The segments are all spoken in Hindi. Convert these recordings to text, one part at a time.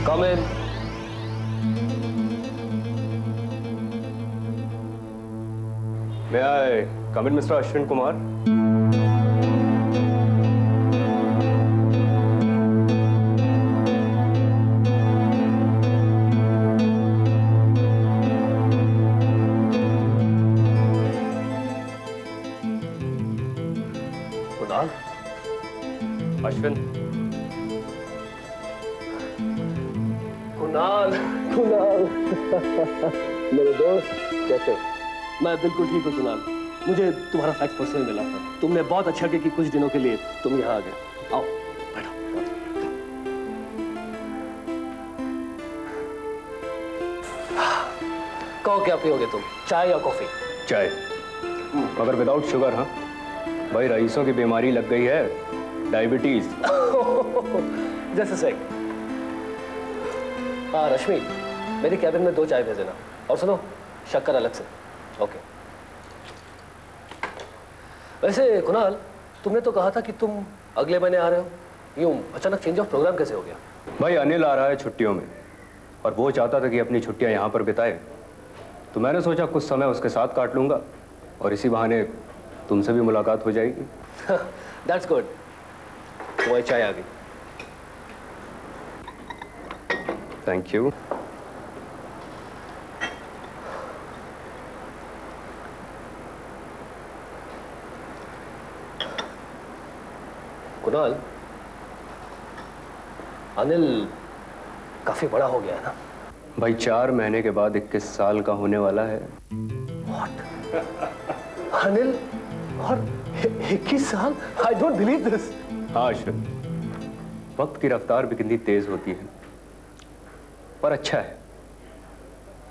Come in. May I come in, Mr. Ashwin Kumar? Kunal? Ashwin, Kunal, Kunal, मेरे दोस्त कैसे? मैं बिल्कुल ठीक हूँ कुणाल। मुझे तुम्हारा फैक्स पर्सनल मिला था। तुमने बहुत अच्छा किया कि कुछ दिनों के लिए तुम यहाँ आ गए। आओ बैठो। कहो क्या पियोगे तुम, चाय या कॉफी? चाय, मगर विदाउट शुगर। हाँ भाई, रईसों की बीमारी लग गई है, डायबिटीज। जैसे सेक। हाँ रश्मि, मेरे कैबिन में 2 चाय भेज देना। और सुनो, शक्कर अलग से। ओके। वैसे कुणाल, तुमने तो कहा था कि तुम अगले महीने आ रहे हो। यूं अचानक चेंज ऑफ प्रोग्राम कैसे हो गया? भाई अनिल आ रहा है छुट्टियों में, और वो चाहता था कि अपनी छुट्टियां यहाँ पर बिताए, तो मैंने सोचा कुछ समय उसके साथ काट लूंगा, और इसी बहाने तुमसे भी मुलाकात हो जाएगी। That's good. तुम्हारी चाय आ गई। Thank you. कुणाल, अनिल काफी बड़ा हो गया है ना? भाई 4 महीने के बाद 21 साल का होने वाला है। What? अनिल और 21 साल? I don't believe this. हाँ अश्विन, वक्त की रफ्तार भी कितनी तेज होती है, पर अच्छा है।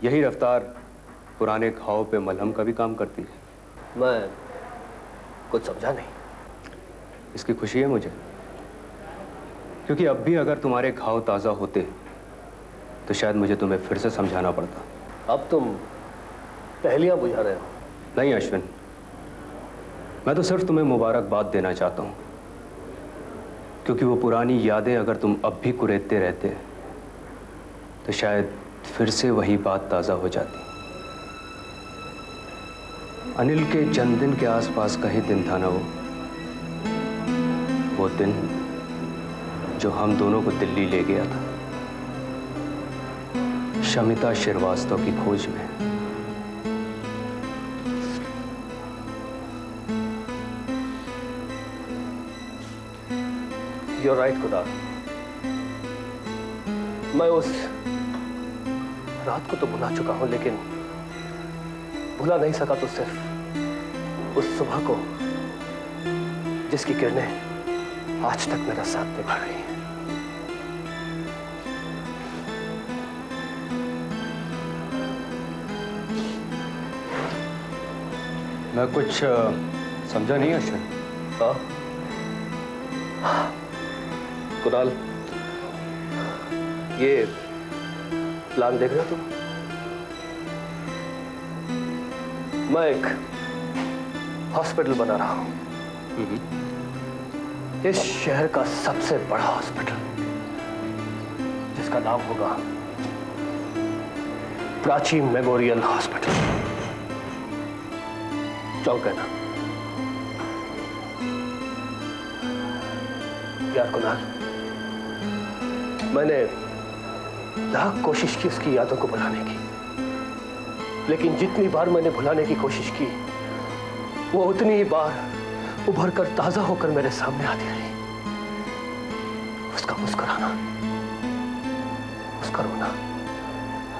यही रफ्तार पुराने घाव पे मलहम का भी काम करती है। मैं कुछ समझा नहीं। इसकी खुशी है मुझे, क्योंकि अब भी अगर तुम्हारे घाव ताज़ा होते तो शायद मुझे तुम्हें फिर से समझाना पड़ता। अब तुम पहेलियां बुझा रहे हो। नहीं अश्विन, मैं तो सिर्फ तुम्हें मुबारकबाद देना चाहता हूं, क्योंकि वो पुरानी यादें अगर तुम अब भी कुरेदते रहते तो शायद फिर से वही बात ताज़ा हो जाती। अनिल के जन्मदिन के आसपास का ही दिन था ना वो दिन जो हम दोनों को दिल्ली ले गया था, शमिता श्रीवास्तव की खोज में। You're right, Kunal. मैं उस रात को तो भुला चुका हूं, लेकिन भुला नहीं सका तो सिर्फ उस सुबह को जिसकी किरणें आज तक मेरा साथ निभा रही हैं। मैं कुछ समझा नहीं अश्विन। हाँ कुणाल, ये प्लान देख रहे हो तुम? मैं एक हॉस्पिटल बना रहा हूं, इस शहर का सबसे बड़ा हॉस्पिटल, जिसका नाम होगा प्राची मेमोरियल हॉस्पिटल। चौंक है ना? यार कुणाल, मैंने लाख कोशिश की उसकी यादों को भुलाने की, लेकिन जितनी बार मैंने भुलाने की कोशिश की, वो उतनी ही बार उभर कर ताजा होकर मेरे सामने आती रही। उसका मुस्कुराना, उसका रोना,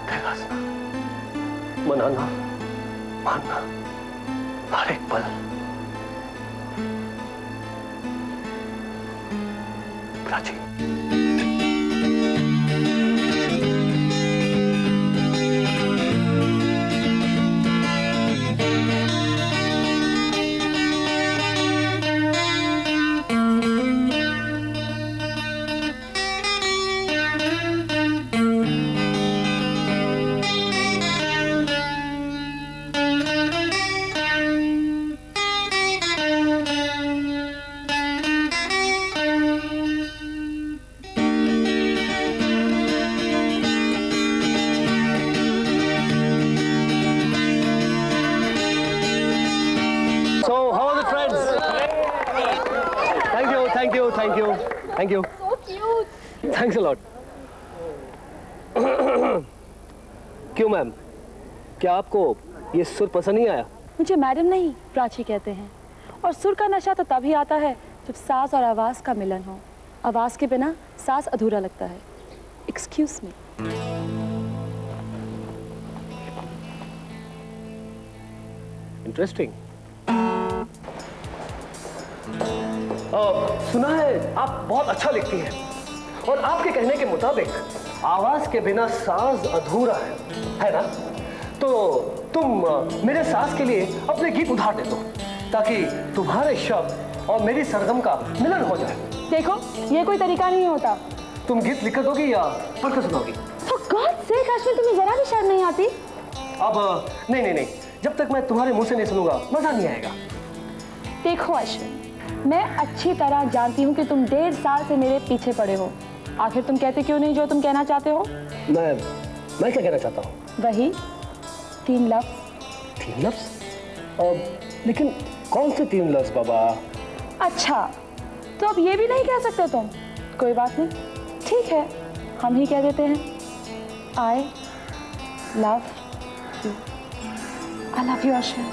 ठहराना, मनाना, मानना, हर एक पल Prachi. Thank you. So cute. Thanks a lot. क्यों मैम, क्या आपको ये सुर पसंद नहीं आया? मुझे मैडम नहीं प्राची कहते हैं। और सुर का नशा तो तभी आता है जब सांस और आवाज का मिलन हो। आवाज के बिना सांस अधूरा लगता है। Excuse me. इंटरेस्टिंग। सुना है आप बहुत अच्छा लिखती हैं और आपके कहने के मुताबिक आवाज के बिना सांस अधूरा है ना? तो तुम मेरे सांस के लिए अपने गीत उधार दे दो ताकि तुम्हारे शब्द और मेरी सरगम का मिलन हो जाए। देखो, ये कोई तरीका नहीं होता। तुम गीत लिख कर दोगी या पढ़ कर सुनाओगी? For God's sake, अश्विन, तुम्हें जरा भी शर्म नहीं आती? अब नहीं, जब तक मैं तुम्हारे मुंह से नहीं सुनूंगा मजा नहीं आएगा। देखो अश्विन, मैं अच्छी तरह जानती हूँ कि तुम 1.5 साल से मेरे पीछे पड़े हो। आखिर तुम कहते क्यों नहीं जो तुम कहना चाहते हो? मैं क्या कहना चाहता हूँ? वही 3 लफ्ज। 3 लफ्ज? लेकिन कौन से 3 लफ्ज बाबा? अच्छा, तो अब ये भी नहीं कह सकते तुम? कोई बात नहीं, ठीक है, हम ही कह देते हैं। I love you. I love you, Ashwin.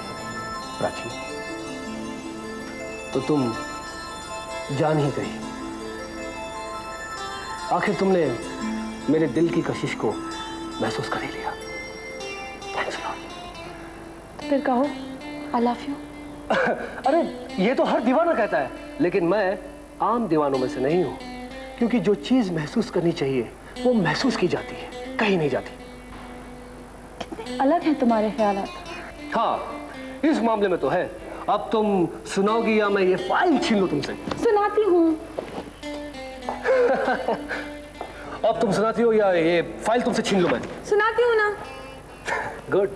Prachi, तो तुम जान ही गई। आखिर तुमने मेरे दिल की कशिश को महसूस कर ही लिया। Thanks a lot. फिर कहो I love you। अरे ये तो हर दीवाना कहता है, लेकिन मैं आम दीवानों में से नहीं हूं, क्योंकि जो चीज महसूस करनी चाहिए वो महसूस की जाती है, कहीं नहीं जाती। कितने अलग हैं तुम्हारे ख्यालात। हाँ, इस मामले में तो है। अब तुम सुनाओगी या मैं ये फाइल छीन लूं तुमसे? सुनाती हूँ। अब तुम सुनाती हो या ये फाइल तुमसे छीन लूं मैं? सुनाती हूँ ना। गुड।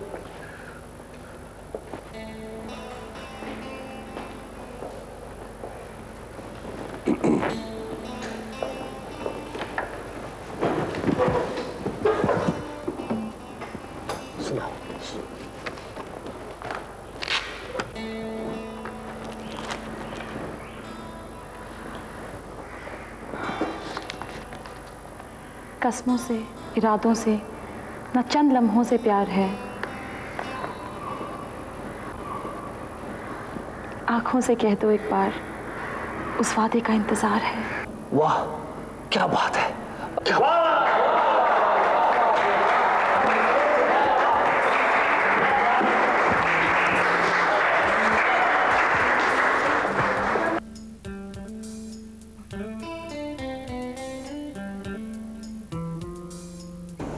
सुनाओ। कस्मों से, इरादों से, न चंद लम्हों से प्यार है। आंखों से कह दो एक बार, उस वादे का इंतजार है। वाह, क्या बात है, क्या बात।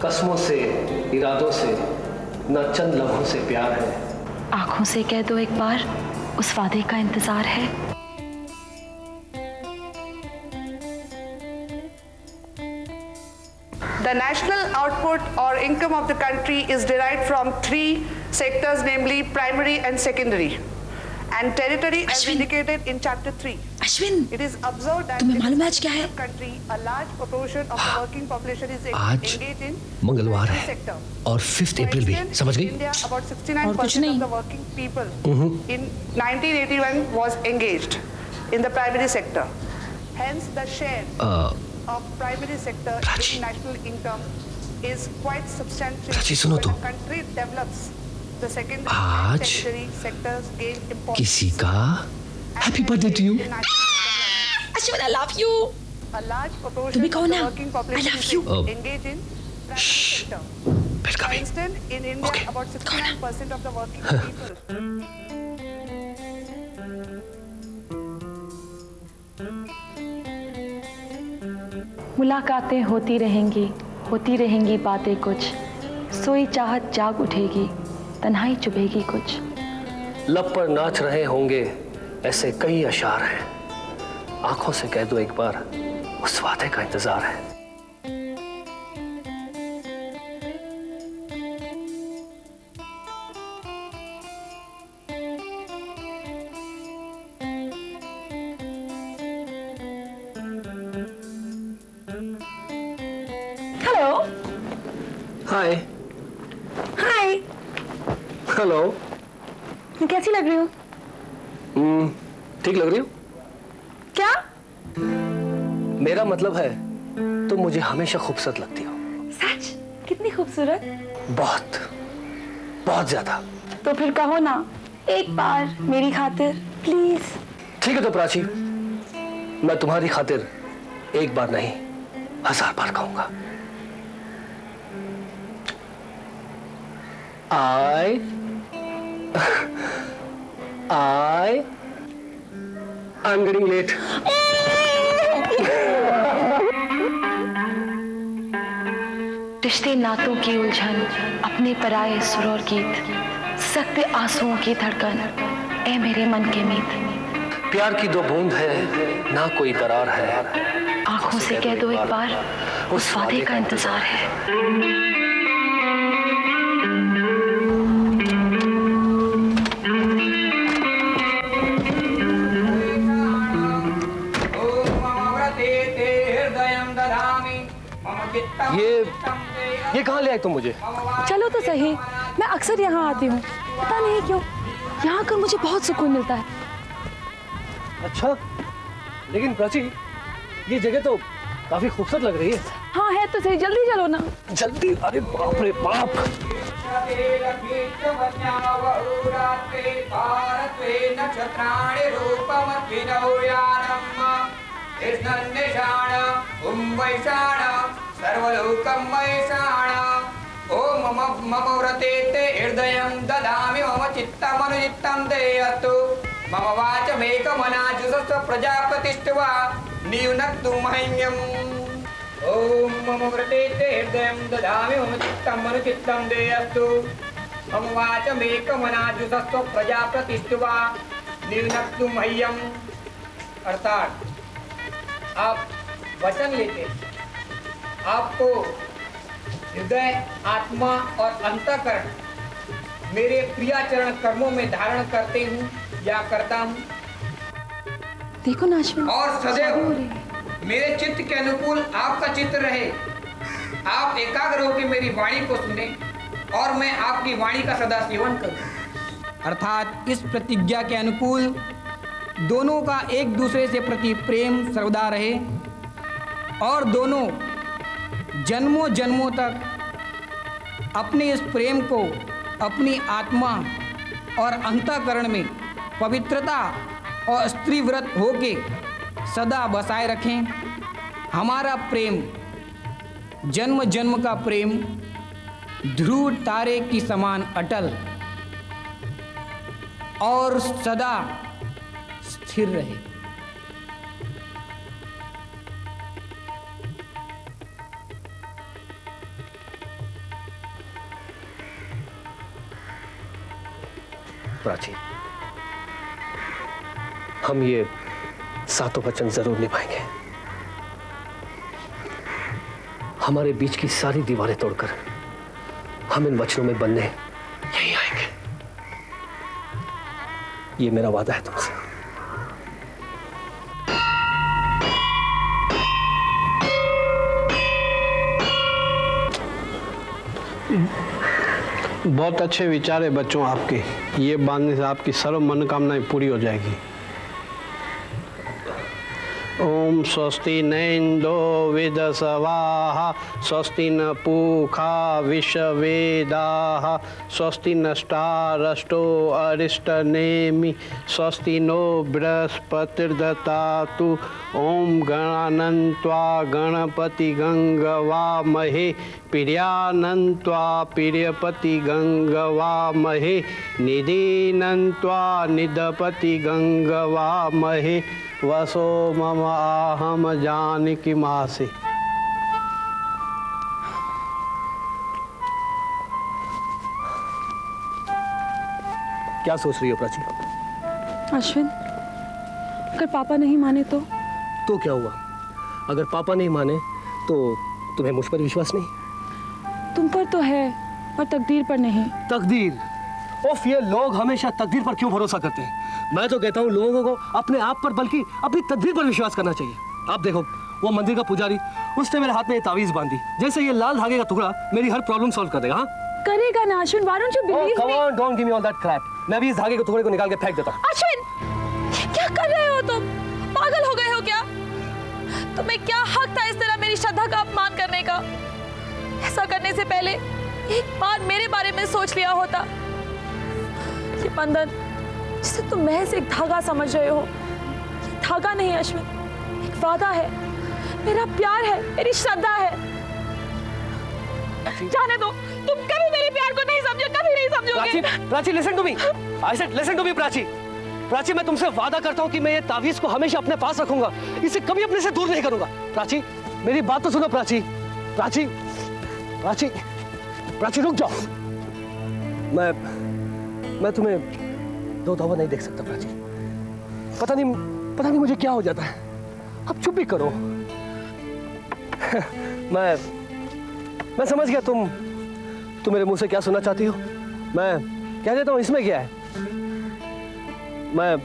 कस्मों से, इरादों से, न चंद लम्हों से प्यार है। आंखों से कह दो एक बार, उस वादे का इंतजार है। The national output or income of the country is derived from 3 sectors, namely primary and secondary, and territory as indicated in chapter 3. Ashwin, It is observed that तुम्हें in मालूम है आज this क्या है? country, a large proportion of the working population is आज engaged in मंगलवार primary है sector. और 5 For अप्रैल भी, instance, समझ in गई? India, about और कुछ 69% नहीं। of the working people in 1981 was engaged in the primary sector. Hence, the share of primary sector Prachi. in national income is quite substantial. Prachi, सुनो When तो। a country develops, the secondary आज and tertiary sectors gain importance. किसी का happy birthday to you. Ashwin, I love you. A large proportion तुम्हें of कहो the ना, working I population love is you. engaged in primary Shh. sector. फिर For कभी instance, in India, Okay. about 69% of the working people. मुलाकातें होती रहेंगी बातें कुछ, सोई चाहत जाग उठेगी, तन्हाई चुभेगी कुछ। लब पर नाच रहे होंगे ऐसे कई अशार हैं। आंखों से कह दो एक बार, उस वादे का इंतजार है। हेलो। हाय। हाय। हेलो। मैं कैसी लग रही हूँ? ठीक लग रही हो? क्या? मेरा मतलब है तुम मुझे हमेशा खूबसूरत लगती हो। सच? कितनी खूबसूरत? बहुत बहुत ज्यादा। तो फिर कहो ना एक बार मेरी खातिर प्लीज। ठीक है तो प्राची, मैं तुम्हारी खातिर एक बार नहीं 1000 बार कहूंगा। I'm getting late. रिश्ते नातों की उलझन, अपने पराये सुर और गीत, सख्त आंसुओं की धड़कन, ए मेरे मन के मीत। प्यार की 2 बूंद है, ना कोई दरार है। आंखों से कह दो एक बार, उस वादे का इंतजार है। ये कहाँ ले आए तुम मुझे? चलो तो सही, मैं अक्सर यहाँ आती हूँ, पता नहीं क्यों, यहाँ आकर मुझे बहुत सुकून मिलता है। अच्छा, लेकिन प्राची ये जगह तो काफी खूबसूरत लग रही है। हाँ है तो सही, जल्दी चलो ना। जल्दी? अरे बाप रे बाप। ओम मम व्रते ते हृदयं ददामि मम चित्तमनुचित्तं ते अस्तु मम वाचमेकमनाजुषस्व प्रजापतिष्ठवा नियुनक्तु मह्यम्। ओम मम व्रते ते हृदयं ददामि मम चित्तमनुचित्तं ते अस्तु मम वाचमेकमनाजुषस्व प्रजापतिष्ठवा नियुनक्तु मह्यम्। अर्थात आप वचन लेते, आपको हृदय, आत्मा और अंतःकरण मेरे प्रियाचरण कर्मों में धारण करते हूँ या करता हूँ। देखो नाशवन, और सदैव मेरे चित्त के अनुकूल आपका चित्त रहे। आप एकाग्र होकर मेरी वाणी को सुने और मैं आपकी वाणी का सदा सेवन करूँ। अर्थात इस प्रतिज्ञा के अनुकूल दोनों का एक दूसरे से प्रति प्रेम सर्वदा रहे और दोनों जन्मों जन्मों तक अपने इस प्रेम को अपनी आत्मा और अंतःकरण में पवित्रता और स्त्रीव्रत होके सदा बसाए रखें। हमारा प्रेम जन्म जन्म का प्रेम ध्रुव तारे की समान अटल और सदा स्थिर रहे। प्राची, हम ये 7 वचन जरूर निभाएंगे। हमारे बीच की सारी दीवारें तोड़कर हम इन वचनों में बनने यहीं आएंगे। ये मेरा वादा है तुमसे। बहुत अच्छे विचार है बच्चों आपके। ये बांधने से आपकी सर्व मनोकामनाएं पूरी हो जाएगी। ओम स्वस्ति न इंदो विदसवाः स्वस्ति न पूषा विश्ववेदाः स्वस्ति नष्टारष्टो अरिष्टनेमि स्वस्ति नो बृहस्पतिर्दधातु। ओम गणानन्त्वा गणपति गंगवामहे प्रियानन्त्वा प्रियपति गंगवामहे निधीनन्त्वा निधपति गंगवामहे वसो मम आहम जानकी मासे। क्या सोच रही हो प्राची? अश्विन, अगर पापा नहीं माने तो क्या हुआ? अगर पापा नहीं माने तो तुम्हें मुझ पर विश्वास नहीं? तुम पर तो है, पर तकदीर पर नहीं। तकदीर? ओफ, ये लोग हमेशा तकदीर पर क्यों भरोसा करते हैं? मैं तो कहता हूँ लोगों को अपने आप पर बल्कि अपनी तकदीर पर विश्वास करना चाहिए। आप देखो, वो मंदिर का पुजारी, उसने मेरे हाथ में ये तावीज बांधी, जैसे ये लाल धागे का टुकड़ा मेरी हर प्रॉब्लम सॉल्व कर देगा। हाँ करेगा ना Ashwin. Why don't you believe me? Don't give me all that crap. मैं भी इस धागे के टुकड़े को निकाल के फेंक देता हूँ। अश्विन, क्या कर रहे हो तुम? पागल हो गए हो क्या? तुम्हें क्या हक था इस तरह मेरी श्रद्धा का अपमान करने का? ऐसा करने से पहले एक बार मेरे बारे में सोच लिया होता। ये बंधन जिसे तुम महज एक धागा समझ रहे हो, ये धागा नहीं अश्विन, एक वादा है, मेरा प्यार है, मेरी श्रद्धा है। जाने दो, तुम कभी मेरे प्यार को नहीं समझो, कभी नहीं समझोगे। Prachi, listen to me. I said listen to me Prachi. Prachi, मैं तुमसे वादा करता हूँ कि मैं ये तावीज को हमेशा अपने पास रखूंगा, इसे कभी अपने से दूर नहीं करूंगा। प्राची, मेरी बात तो सुनो प्राची। प्राची, प्राची, प्राची रुक जाओ। मैं तुम्हें दो दफा नहीं देख सकता प्राची। पता नहीं मुझे क्या हो जाता है। अब चुप ही करो। मैं समझ गया तुम मेरे मुंह से क्या सुनना चाहती हो। मैं कह देता हूं, इसमें क्या है। मैं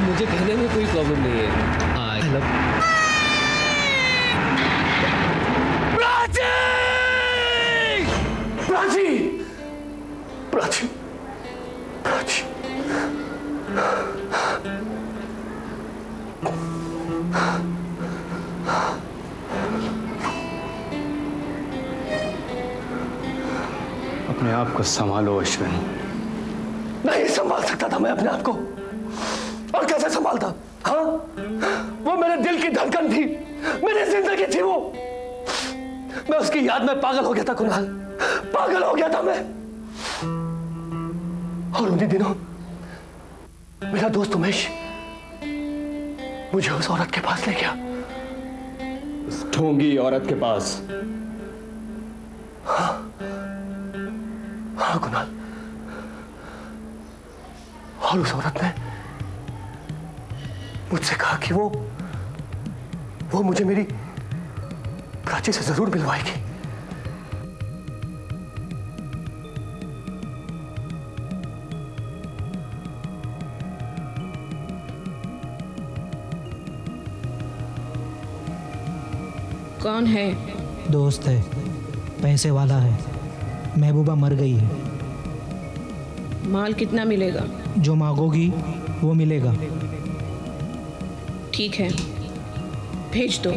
मुझे कहने में कोई प्रॉब्लम नहीं है। I love Prachi, Prachi, Prachi, Prachi. अपने आप को संभालो अश्विन। नहीं संभाल सकता था मैं अपने आप को। और कैसे संभालता? हाँ, वो मेरे दिल की धड़कन थी, मेरी जिंदगी थी वो। मैं उसकी याद में पागल हो गया था कुणाल, पागल हो गया था मैं। और उन्हीं दिनों मेरा दोस्त उमेश मुझे उस औरत के पास ले गया, उस ढोंगी औरत के पास। हाँ कुणाल, और उस औरत ने मुझसे कहा कि वो मुझे मेरी प्राची से जरूर मिलवाएगी। कौन है? दोस्त है, पैसे वाला है। महबूबा मर गई है। माल कितना मिलेगा? जो मांगोगी वो मिलेगा। ठीक है, भेज दो।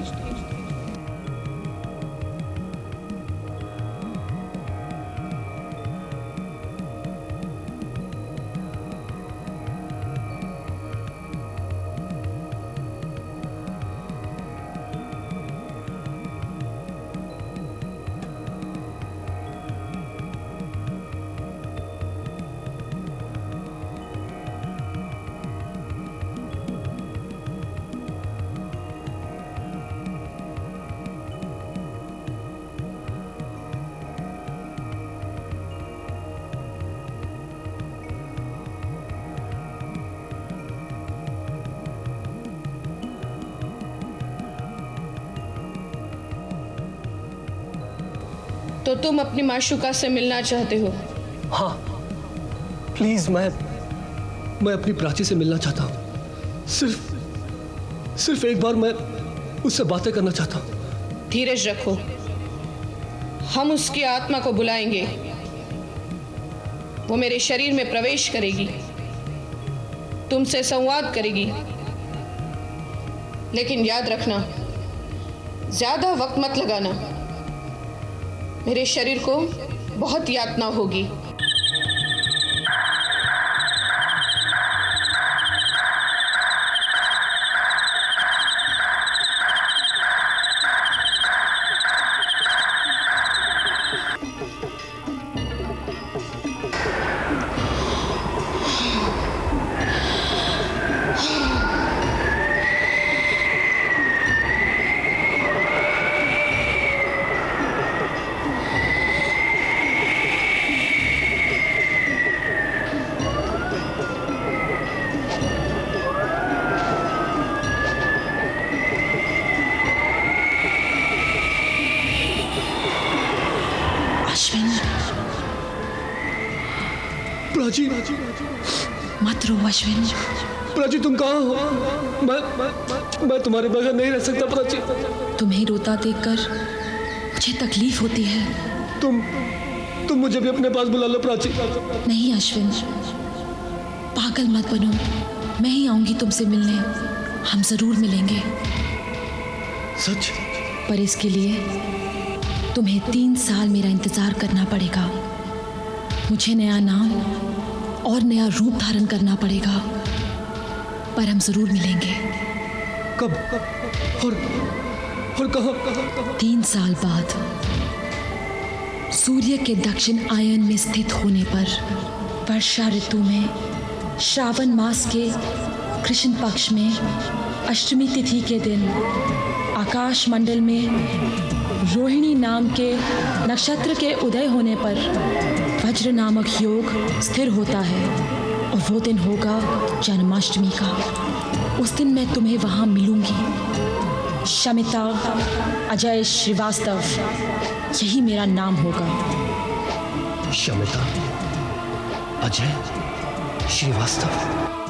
तो तुम अपनी माशूका से मिलना चाहते हो? हाँ प्लीज, मैं अपनी प्राची से मिलना चाहता हूँ। सिर्फ एक बार मैं उससे बातें करना चाहता हूँ। धीरज रखो, हम उसकी आत्मा को बुलाएंगे। वो मेरे शरीर में प्रवेश करेगी, तुमसे संवाद करेगी। लेकिन याद रखना, ज्यादा वक्त मत लगाना, मेरे शरीर को बहुत यातना होगी। प्राची, मत रो अश्विन। प्राची तुम कहाँ हो? मैं तुम्हारे बगैर नहीं रह सकता प्राची। तुम्हें रोता देखकर मुझे तकलीफ होती है। तुम मुझे भी अपने पास बुला लो प्राची। नहीं अश्विन, पागल मत बनो, मैं ही आऊंगी तुमसे मिलने, हम जरूर मिलेंगे। सच? पर इसके लिए तुम्हें 3 साल मेरा इंतजार करना पड़ेगा। मुझे नया नाम और नया रूप धारण करना पड़ेगा, पर हम जरूर मिलेंगे। कब और कहाँ? 3 साल बाद सूर्य के दक्षिण आयन में स्थित होने पर वर्षा ऋतु में श्रावण मास के कृष्ण पक्ष में अष्टमी तिथि के दिन आकाश मंडल में रोहिणी नाम के नक्षत्र के उदय होने पर वज्र नामक योग स्थिर होता है और वो दिन होगा जन्माष्टमी का। उस दिन मैं तुम्हें वहां मिलूंगी। शमिता अजय श्रीवास्तव, यही मेरा नाम होगा। शमिता अजय श्रीवास्तव।